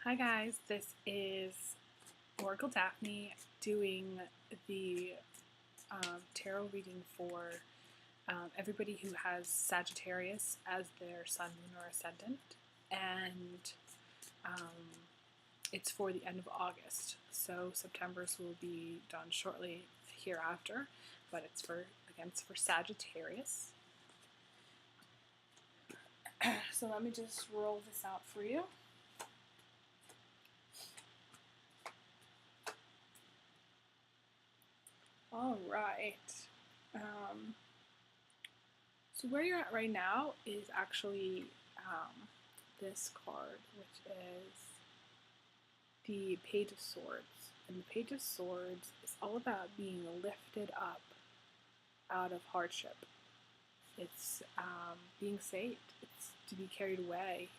Hi guys, this is Oracle Daphne doing the tarot reading for everybody who has Sagittarius as their sun, moon, or ascendant, and it's for the end of August. So September's will be done shortly hereafter, but it's for Sagittarius. So let me just roll this out for you. All right. So where you're at right now is actually this card, which is the Page of Swords. And the Page of Swords is all about being lifted up out of hardship. It's being saved. It's to be carried away.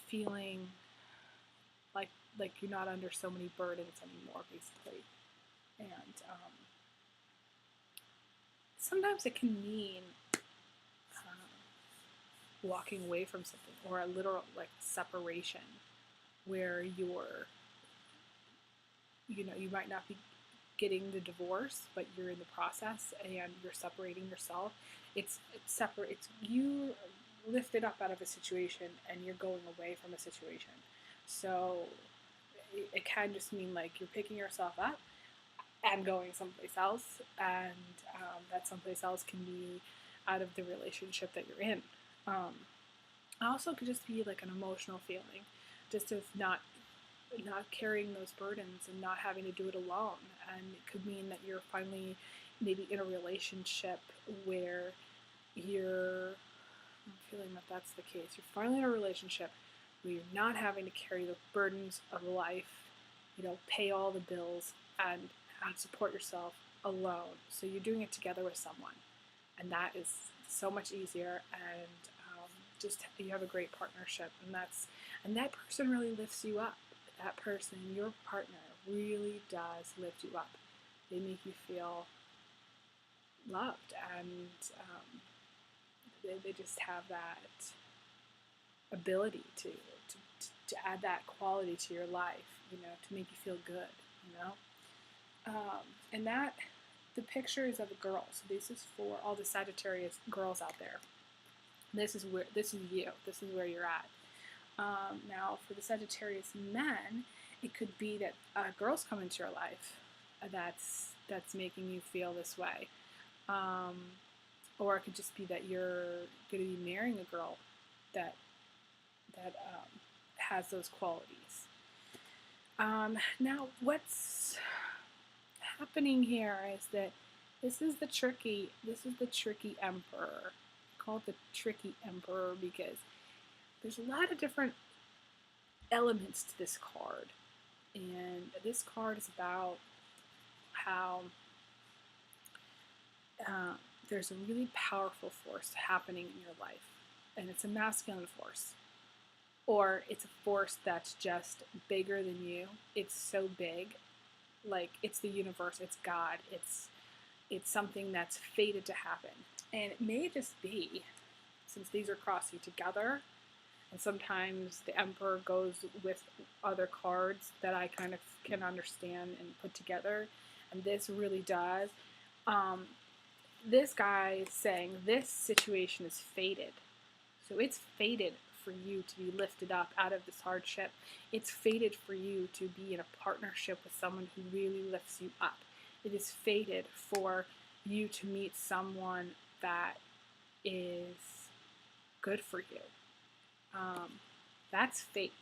Feeling like you're not under so many burdens anymore, basically. And sometimes it can mean walking away from something, or a literal separation, where you might not be getting the divorce, but you're in the process and you're separating yourself. It's separate. It's you lifted up out of a situation and you're going away from a situation. So it can just mean like you're picking yourself up and going someplace else, and that someplace else can be out of the relationship that you're in. Also could just be like an emotional feeling, just of not carrying those burdens and not having to do it alone. And it could mean that you're finally maybe in a relationship where I'm feeling that that's the case. You're finally in a relationship where you're not having to carry the burdens of life, pay all the bills and support yourself alone. So you're doing it together with someone, and that is so much easier, and just you have a great partnership, and that person really lifts you up. That person, your partner, really does lift you up. They make you feel loved, and they just have that ability to add that quality to your life, to make you feel good, and that the picture is of a girl. So this is for all the Sagittarius girls out there. This is you. This is where you're at. Now, for the Sagittarius men, it could be that girls come into your life that's making you feel this way, or it could just be that you're going to be marrying a girl that has those qualities. Now, what's happening here is that this is the tricky emperor. Called the tricky emperor because there's a lot of different elements to this card, and this card is about how there's a really powerful force happening in your life, and it's a masculine force, or it's a force that's just bigger than you. It's so big, like it's the universe, it's God, it's something that's fated to happen. And it may just be, since these are crossing together, and sometimes the Emperor goes with other cards that I kind of can understand and put together, and this really does. This guy is saying this situation is fated. So it's fated for you to be lifted up out of this hardship. It's fated for you to be in a partnership with someone who really lifts you up. It is fated for you to meet someone that is good for you. That's fate.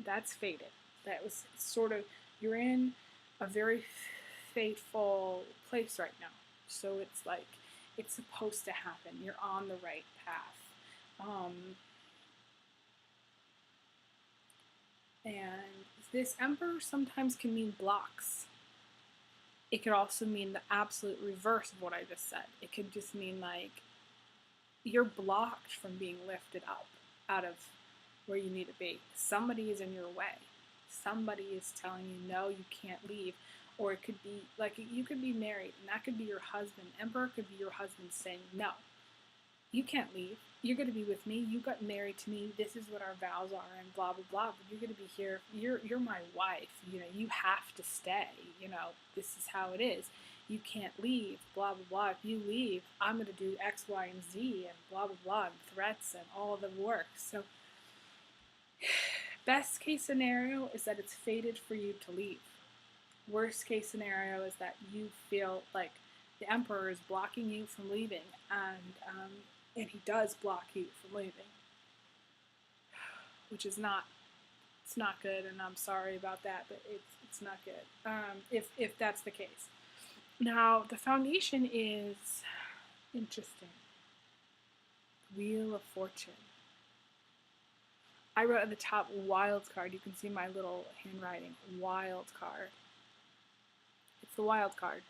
That's fated. That was sort of, you're in a very fateful place right now. So it's like, it's supposed to happen. You're on the right path. And this emperor sometimes can mean blocks. It could also mean the absolute reverse of what I just said. It could just mean like you're blocked from being lifted up out of where you need to be. Somebody is in your way. Somebody is telling you, no, you can't leave. Or it could be like you could be married, and that could be your husband. Emperor could be your husband saying, no, You can't leave. You're going to be with me. You got married to me. This is what our vows are, and blah blah blah. But you're going to be here. You're my wife. You have to stay. This is how it is. You can't leave. Blah blah blah. If you leave, I'm going to do X, Y, and Z, and blah blah blah, and threats and all the work. So, best case scenario is that it's fated for you to leave. Worst case scenario is that you feel like the emperor is blocking you from leaving, and he does block you from leaving, which is not, it's not good, and I'm sorry about that, but it's not good, if that's the case. Now, the foundation is interesting. Wheel of Fortune. I wrote at the top wild card. You can see my little handwriting. Wild card. It's the wild card.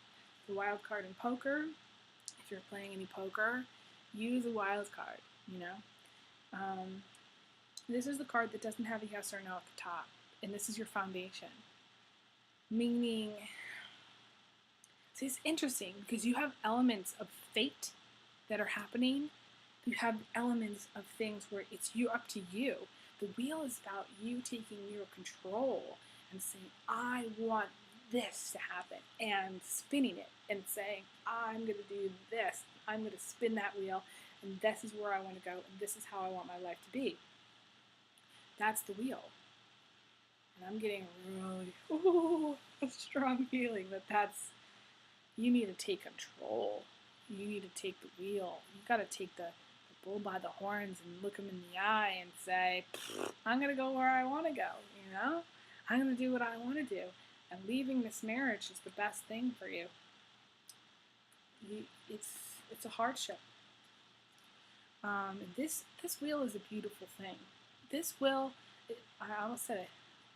The wild card in poker. If you're playing any poker, use a wild card. This is the card that doesn't have a yes or no at the top, and this is your foundation. Meaning, see, it's interesting because you have elements of fate that are happening. You have elements of things where it's up to you. The wheel is about you taking your control and saying, I want this to happen, and spinning it and saying, I'm going to do this. I'm going to spin that wheel, and this is where I want to go, and this is how I want my life to be. That's the wheel. And I'm getting really a strong feeling that you need to take control. You need to take the wheel. You got to take the bull by the horns and look him in the eye and say, I'm going to go where I want to go, I'm going to do what I want to do. And leaving this marriage is the best thing for you. It's a hardship. This wheel is a beautiful thing. This wheel, I almost said it,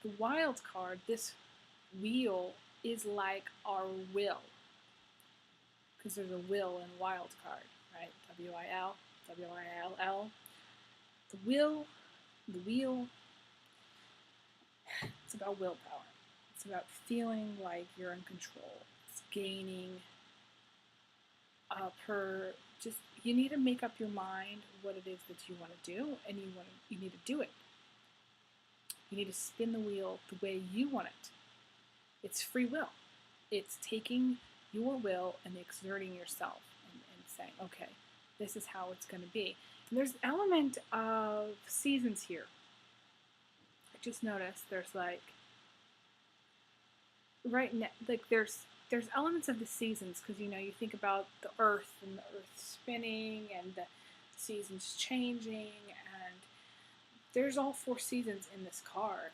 the wild card, this wheel is like our will. Because there's a will in wild card, right? W-I-L, W-I-L-L. The wheel, it's about willpower. It's about feeling like you're in control. It's gaining you need to make up your mind what it is that you want to do, and you need to do it. You need to spin the wheel the way you want it. It's free will. It's taking your will and exerting yourself and saying, okay, this is how it's going to be. And there's an element of seasons here. I just noticed there's there's elements of the seasons, because you think about the earth and the earth spinning and the seasons changing, and there's all 4 seasons in this card.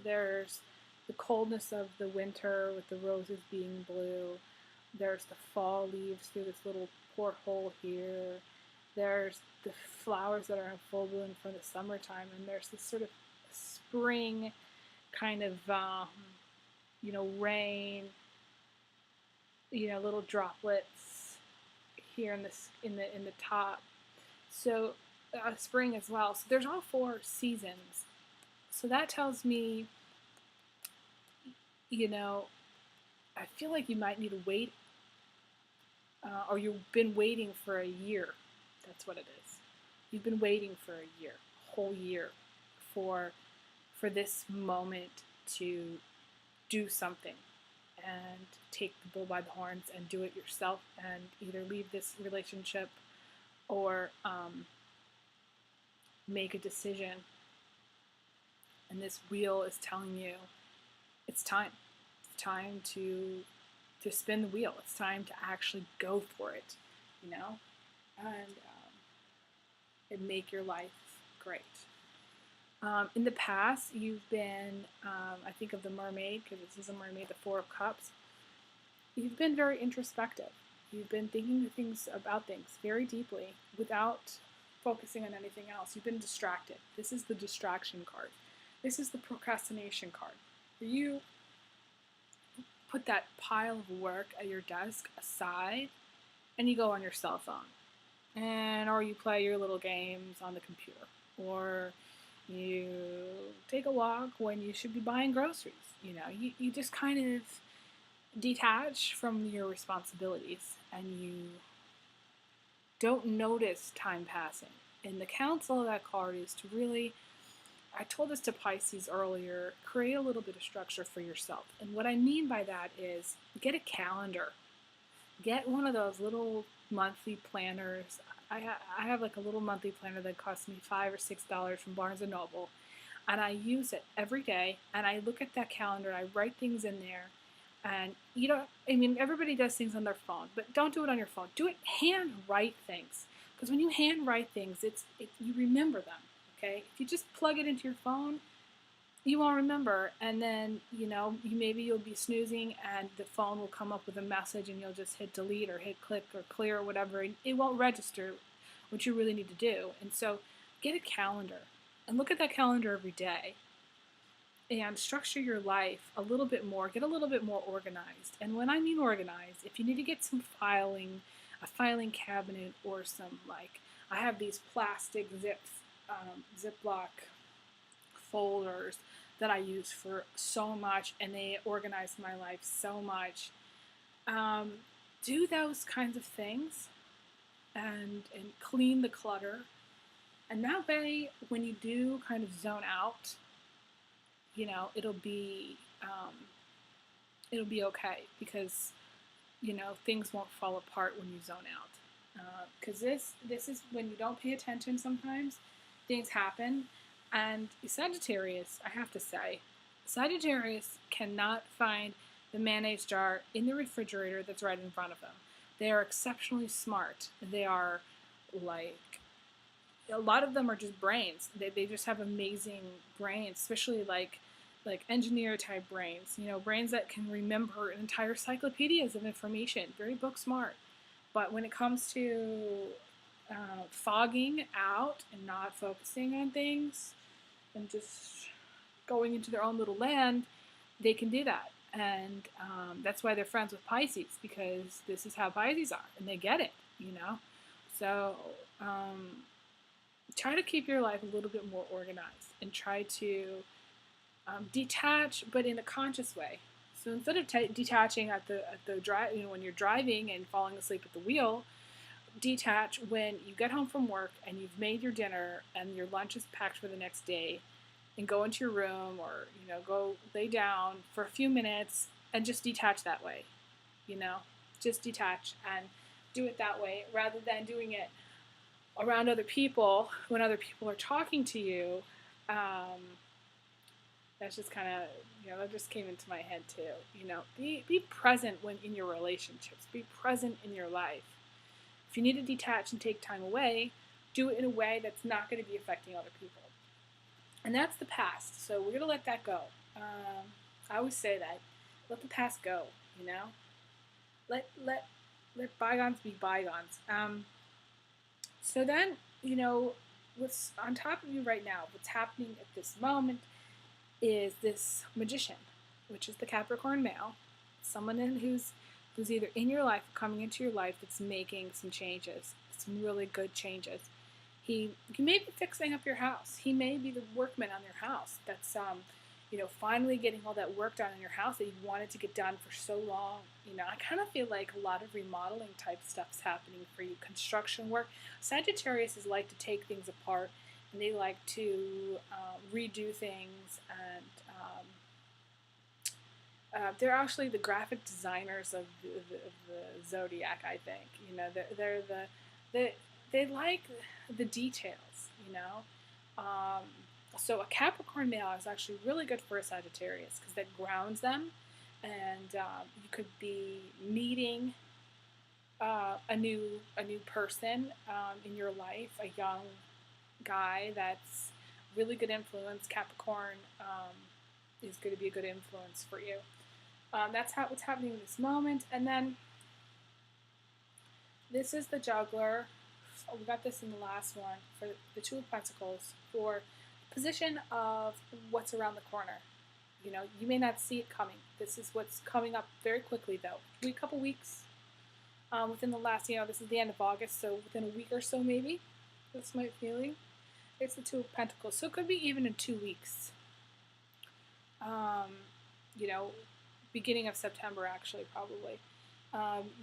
There's the coldness of the winter with the roses being blue. There's the fall leaves through this little porthole here. There's the flowers that are in full bloom for the summertime, and there's this sort of spring kind of rain, little droplets here in the top. So spring as well. So there's all 4 seasons. So that tells me, I feel like you might need to wait, or you've been waiting for a year. That's what it is. You've been waiting for a year, a whole year, for this moment to do something and take the bull by the horns and do it yourself, and either leave this relationship or make a decision. And this wheel is telling you it's time. It's time to spin the wheel. It's time to actually go for it, and make your life great. In the past, you've been, I think of the mermaid, because this is a mermaid, the 4 of Cups. You've been very introspective. You've been thinking about things very deeply without focusing on anything else. You've been distracted. This is the distraction card. This is the procrastination card. You put that pile of work at your desk aside, and you go on your cell phone, or you play your little games on the computer, or you take a walk when you should be buying groceries. You just kind of detach from your responsibilities, and don't notice time passing. And the counsel of that card is to really, I told this to Pisces earlier, create a little bit of structure for yourself. And what I mean by that is get a calendar. Get one of those little monthly planners. I have like a little monthly planner that costs me $5 or $6 from Barnes and Noble, and I use it every day. And I look at that calendar. And I write things in there, and you know, I mean, everybody does things on their phone, but don't do it on your phone. Do it hand write things, because when you hand write things, you remember them. Okay, if you just plug it into your phone, you won't remember, and then maybe you'll be snoozing and the phone will come up with a message and you'll just hit delete or hit click or clear or whatever, and it won't register what you really need to do. And so get a calendar and look at that calendar every day and structure your life a little bit more, get a little bit more organized. And when I mean organized, if you need to get some filing, a filing cabinet, or some, like, I have these plastic Ziploc folders that I use for so much, and they organize my life so much. Do those kinds of things and clean the clutter. And that way, when you do kind of zone out, it'll be okay, because things won't fall apart when you zone out. Because this is when you don't pay attention. Sometimes things happen. And Sagittarius, I have to say, Sagittarius cannot find the mayonnaise jar in the refrigerator that's right in front of them. They are exceptionally smart. They are like, a lot of them are just brains. They just have amazing brains, especially like engineer type brains. Brains that can remember entire encyclopedias of information. Very book smart. But when it comes to fogging out and not focusing on things and just going into their own little land, they can do that. And that's why they're friends with Pisces, because this is how Pisces are, and they get it, So try to keep your life a little bit more organized, and try to detach, but in a conscious way. So instead of detaching at the drive, when you're driving and falling asleep at the wheel, detach when you get home from work and you've made your dinner and your lunch is packed for the next day, and go into your room, or go lay down for a few minutes and just detach that way. Just detach and do it that way, rather than doing it around other people when other people are talking to you. That's just kind of, that just came into my head too. Be present when in your relationships. Be present in your life. If you need to detach and take time away, do it in a way that's not going to be affecting other people. And that's the past. So we're going to let that go. I always say that. Let the past go, Let bygones be bygones. So then, what's on top of you right now, what's happening at this moment, is this magician, which is the Capricorn male, someone who's either in your life or coming into your life that's making some changes, some really good changes. He may be fixing up your house. He may be the workman on your house that's finally getting all that work done in your house that you wanted to get done for so long. I kind of feel like a lot of remodeling type stuff's happening for you, construction work. Sagittarius is like to take things apart, and they like to redo things, and they're actually the graphic designers of the zodiac. I think they like the details. So a Capricorn male is actually really good for a Sagittarius, because that grounds them, and you could be meeting a new person in your life, a young guy that's really good influence. Capricorn is going to be a good influence for you. That's what's happening in this moment. And then this is the Juggler. We got this in the last one for the Two of Pentacles, for position of what's around the corner. You may not see it coming. This is what's coming up very quickly, though. A couple weeks within the last, this is the end of August, so within a week or so, maybe. That's my feeling. It's the Two of Pentacles, so it could be even in 2 weeks. Beginning of September, actually, probably.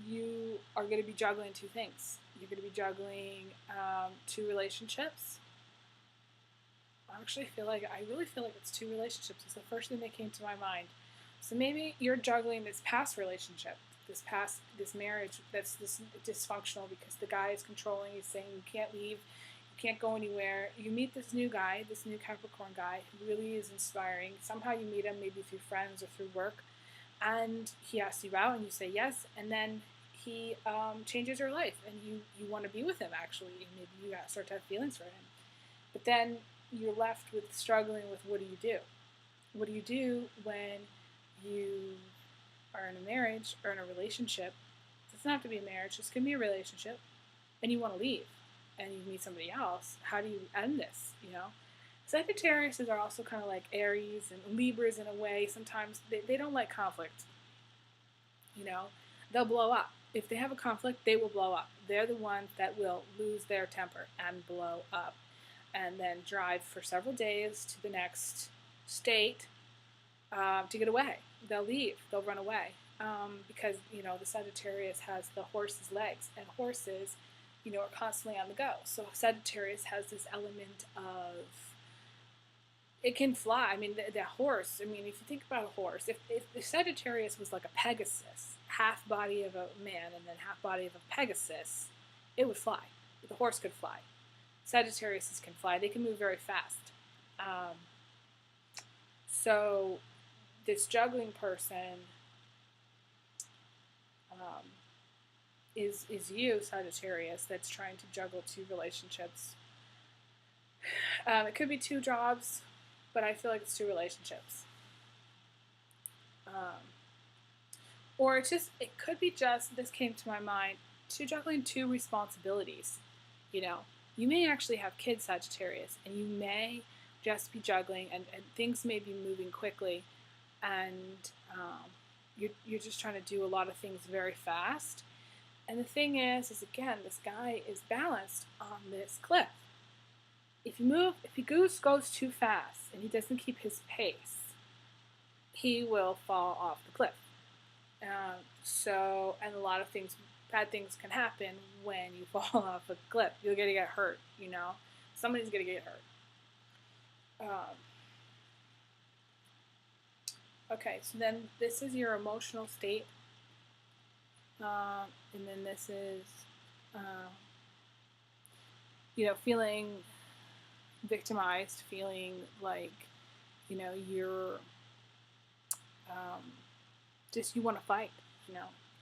You are going to be juggling two things. You're going to be juggling two relationships. I really feel like it's two relationships. It's the first thing that came to my mind. So maybe you're juggling this past relationship, this marriage that's this dysfunctional because the guy is controlling. He's saying you can't leave, you can't go anywhere. You meet this new guy, this new Capricorn guy, who really is inspiring. Somehow you meet him, maybe through friends or through work, and he asks you out, and you say yes, and then he changes your life, and you want to be with him actually, and maybe you start to have feelings for him. But then you're left with struggling with what do you do? What do you do when you are in a marriage or in a relationship? It doesn't have to be a marriage, this can be a relationship, and you want to leave and you meet somebody else. How do you end this? Sagittarius are also kind of like Aries and Libras in a way. Sometimes they don't like conflict. They'll blow up. If they have a conflict, they will blow up. They're the ones that will lose their temper and blow up and then drive for several days to the next state to get away. They'll leave. They'll run away because, the Sagittarius has the horse's legs, and horses, are constantly on the go. So Sagittarius has this element of it can fly. I mean, the horse, if you think about a horse, if Sagittarius was like a Pegasus, half body of a man and then half body of a Pegasus, it would fly. The horse could fly. Sagittariuses can fly. They can move very fast. So this juggling person is you, Sagittarius, that's trying to juggle two relationships. It could be two jobs, but I feel like it's two relationships. Or it could be just, this came to my mind, juggling two responsibilities. You may actually have kids, Sagittarius, and you may just be juggling, and things may be moving quickly, and you're just trying to do a lot of things very fast. And the thing is again, this guy is balanced on this cliff. If he goes too fast and he doesn't keep his pace, he will fall off the cliff. And a lot of bad things can happen when you fall off a cliff. You're going to get hurt, Somebody's going to get hurt. Okay, so then this is your emotional state. And then this is, feeling victimized, feeling like, you're you want to fight,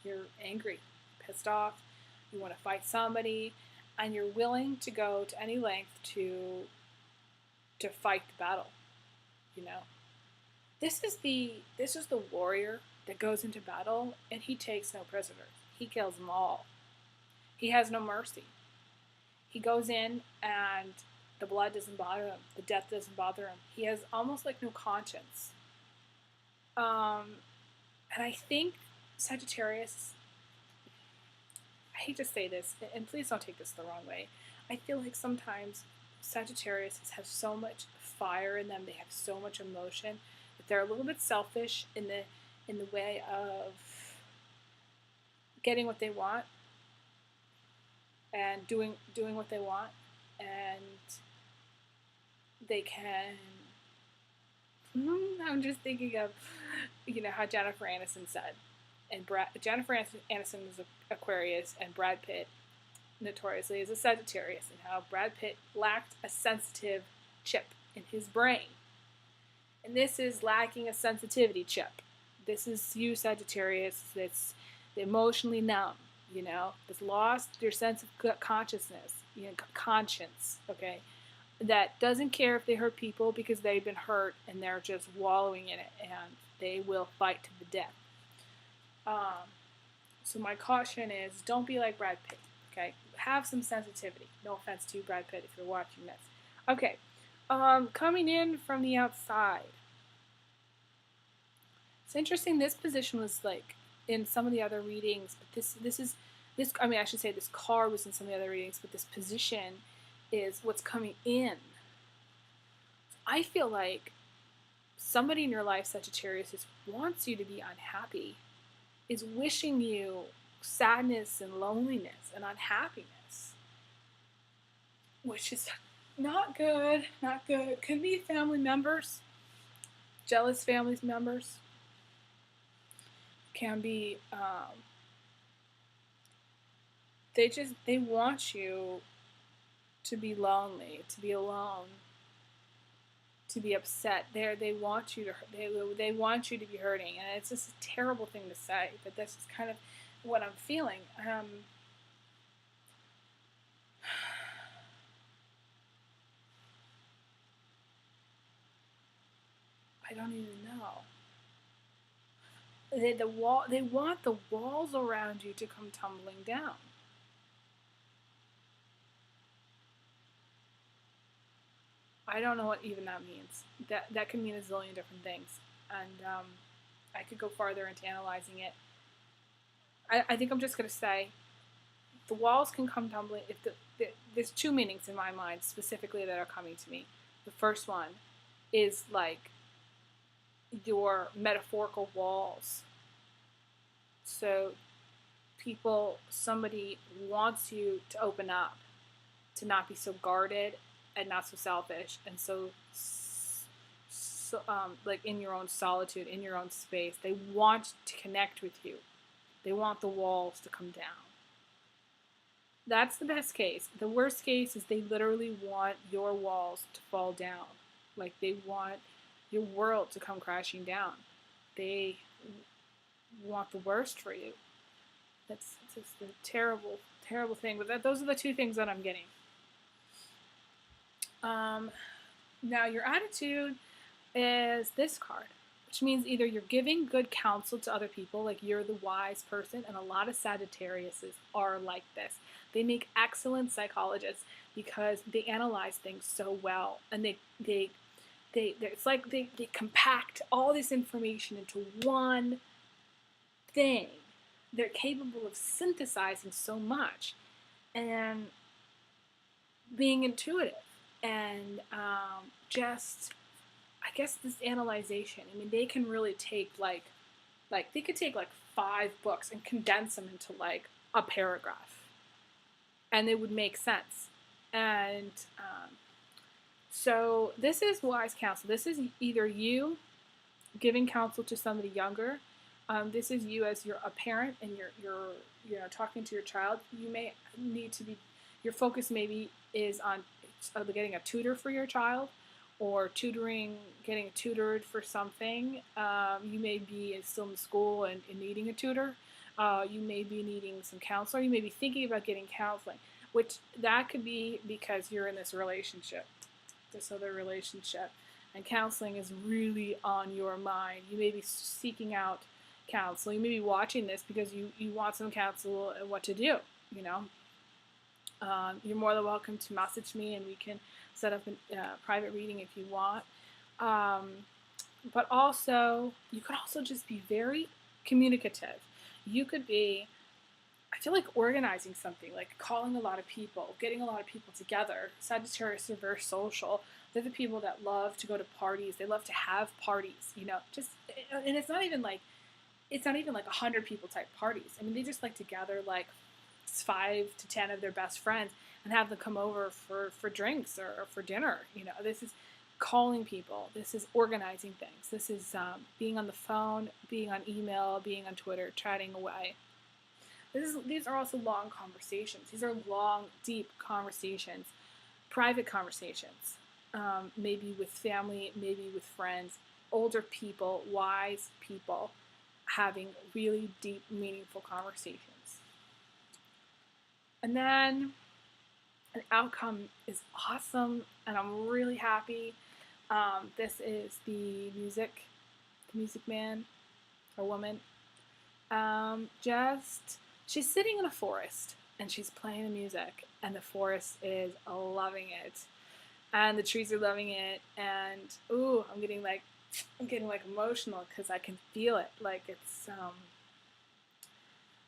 you're angry, pissed off, you want to fight somebody, and you're willing to go to any length to fight the battle, This is the warrior that goes into battle, and he takes no prisoners. He kills them all. He has no mercy. He goes in, and the blood doesn't bother him. The death doesn't bother him. He has almost like no conscience. And I think Sagittarius, I hate to say this, and please don't take this the wrong way, I feel like sometimes Sagittarius have so much fire in them, they have so much emotion, that they're a little bit selfish in the way of getting what they want and doing what they want, and they can. I'm just thinking of, how Jennifer Aniston said, and Jennifer Aniston is Aquarius, and Brad Pitt notoriously is a Sagittarius, and how Brad Pitt lacked a sensitive chip in his brain, and this is lacking a sensitivity chip. This is you, Sagittarius, that's emotionally numb, that's lost their sense of consciousness, conscience, okay, that doesn't care if they hurt people because they've been hurt and they're just wallowing in it, and they will fight to the death. So my caution is, don't be like Brad Pitt, okay? Have some sensitivity. No offense to you, Brad Pitt, if you're watching this. Okay, coming in from the outside. It's interesting, this position was like in some of the other readings, but I should say this card was in some of the other readings, but this position is what's coming in. I feel like somebody in your life, Sagittarius, wants you to be unhappy, is wishing you sadness and loneliness and unhappiness, which is not good, not good. Could be family members, jealous family members. Can be, they want you to be lonely, to be alone, to be upset. They want you to, they want you to be hurting, and it's just a terrible thing to say, but that's just kind of what I'm feeling. I don't even know. They want the walls around you to come tumbling down. I don't know what even that means. That can mean a zillion different things, and I could go farther into analyzing it. I think I'm just gonna say the walls can come tumbling. If there's two meanings in my mind specifically that are coming to me. The first one is like your metaphorical walls. So somebody wants you to open up, to not be so guarded and not so selfish, and like in your own solitude, in your own space. They want to connect with you. They want the walls to come down. That's the best case. The worst case is they literally want your walls to fall down. Like they want your world to come crashing down. They want the worst for you. That's just a terrible, terrible thing. But those are the two things that I'm getting. Now your attitude is this card, which means either you're giving good counsel to other people, like you're the wise person, and a lot of Sagittariuses are like this. They make excellent psychologists because they analyze things so well, and it's like they compact all this information into one thing. They're capable of synthesizing so much and being intuitive and just, I guess, this analyzation. I mean, they can really take like they could take like 5 books and condense them into like a paragraph, and it would make sense. And so this is wise counsel. This is either you giving counsel to somebody younger. This is you as a parent, and you're talking to your child. You may need to be, your focus maybe is on getting a tutor for your child, or getting tutored for something. You may be still in school and needing a tutor. You may be needing some counselor. You may be thinking about getting counseling, which that could be because you're in this other relationship, and counseling is really on your mind. You may be seeking out counsel. You may be watching this because you want some counsel on what to do, You're more than welcome to message me, and we can set up a private reading if you want. But also, you could also just be very communicative. You could be, I feel like, organizing something, like calling a lot of people, getting a lot of people together. Sagittarius are very social. They're the people that love to go to parties. They love to have parties, and it's not even like 100 people type parties. I mean, they just like to gather like 5 to 10 of their best friends and have them come over for drinks or for dinner. This is calling people. This is organizing things. This is being on the phone, being on email, being on Twitter, chatting away. These are also long conversations. These are long, deep conversations, private conversations, maybe with family, maybe with friends, older people, wise people, having really deep, meaningful conversations. And then an outcome is awesome, and I'm really happy. This is the music man or woman. She's sitting in a forest, and she's playing the music, and the forest is loving it, and the trees are loving it, and I'm getting like emotional because I can feel it. Like it's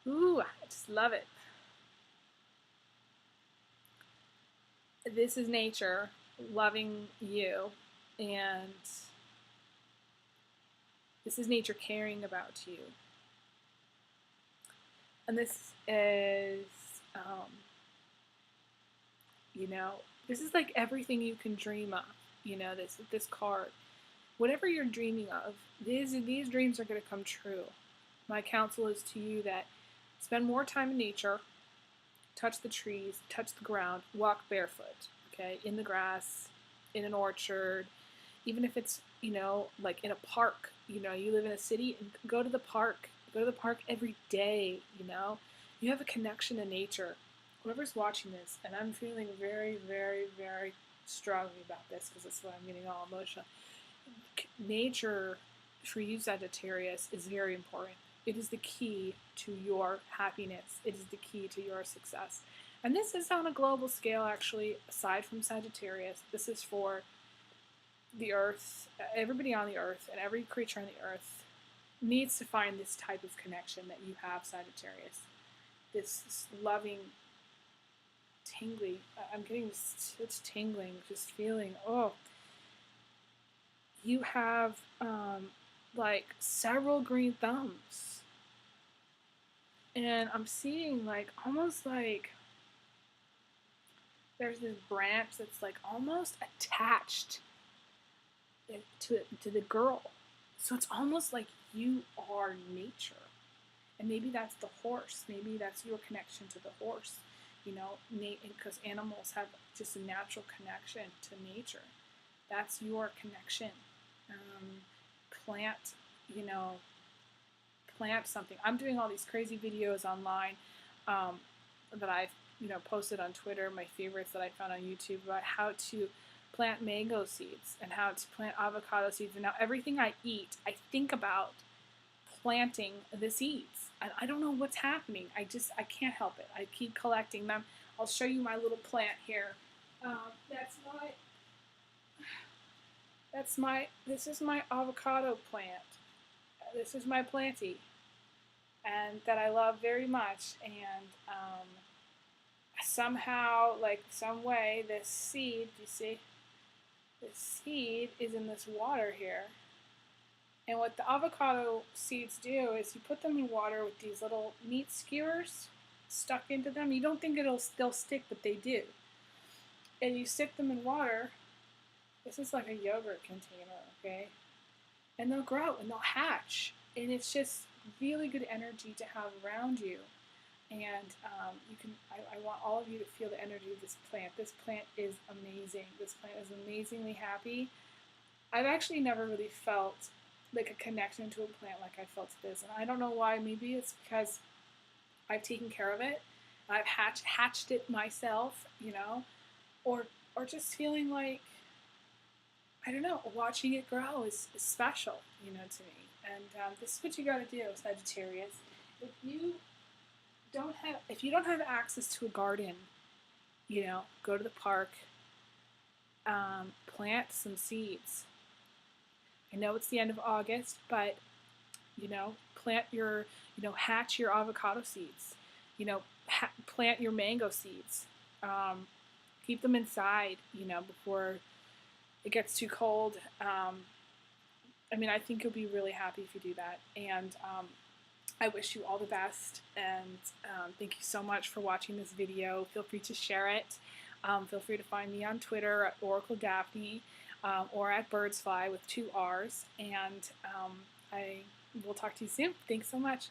I just love it. This is nature loving you, and this is nature caring about you. And this is, um, you know, this is like everything you can dream of. This card, whatever you're dreaming of, these dreams are going to come true. My counsel is to you that spend more time in nature, touch the trees, touch the ground, walk barefoot, okay, in the grass, in an orchard, even if it's, like in a park. You live in a city, and go to the park. Go to the park every day, You have a connection to nature. Whoever's watching this, and I'm feeling very, very, very strongly about this because that's why I'm getting all emotional. Nature, for you, Sagittarius, is very important. It is the key to your happiness. It is the key to your success. And this is on a global scale, actually, aside from Sagittarius. This is for the earth, everybody on the earth, and every creature on the earth needs to find this type of connection that you have, Sagittarius. This loving, tingly, I'm getting such tingling, just feeling, oh, you have like several green thumbs. And I'm seeing like almost like there's this branch that's like almost attached to the girl. So it's almost like you are nature. And maybe that's the horse. Maybe that's your connection to the horse. Because animals have just a natural connection to nature. That's your connection. Plant, plant something. I'm doing all these crazy videos online that I've, posted on Twitter, my favorites that I found on YouTube, about how to plant mango seeds and how to plant avocado seeds. And now everything I eat, I think about planting the seeds. I don't know what's happening. I can't help it. I keep collecting them. I'll show you my little plant here. This is my avocado plant. This is my planty, and that I love very much. And somehow, like some way, this seed, you see, this seed is in this water here. And what the avocado seeds do is you put them in water with these little meat skewers stuck into them. You don't think they'll stick, but they do. And you stick them in water. This is like a yogurt container, okay? And they'll grow and they'll hatch. And it's just really good energy to have around you. And I want all of you to feel the energy of this plant. This plant is amazing. This plant is amazingly happy. I've actually never really felt like a connection to a plant like I felt to this. And I don't know why. Maybe it's because I've taken care of it. I've hatched it myself, or just feeling like, I don't know, watching it grow is special, to me. And this is what you got to do, Sagittarius. If you don't have access to a garden, go to the park, plant some seeds. I know it's the end of August, but, plant your, hatch your avocado seeds. Plant your mango seeds. Keep them inside, before it gets too cold. I think you'll be really happy if you do that. And I wish you all the best. And thank you so much for watching this video. Feel free to share it. Feel free to find me on Twitter at Oracle Daphne. Or at Birdsfly with 2 R's. And I will talk to you soon. Thanks so much.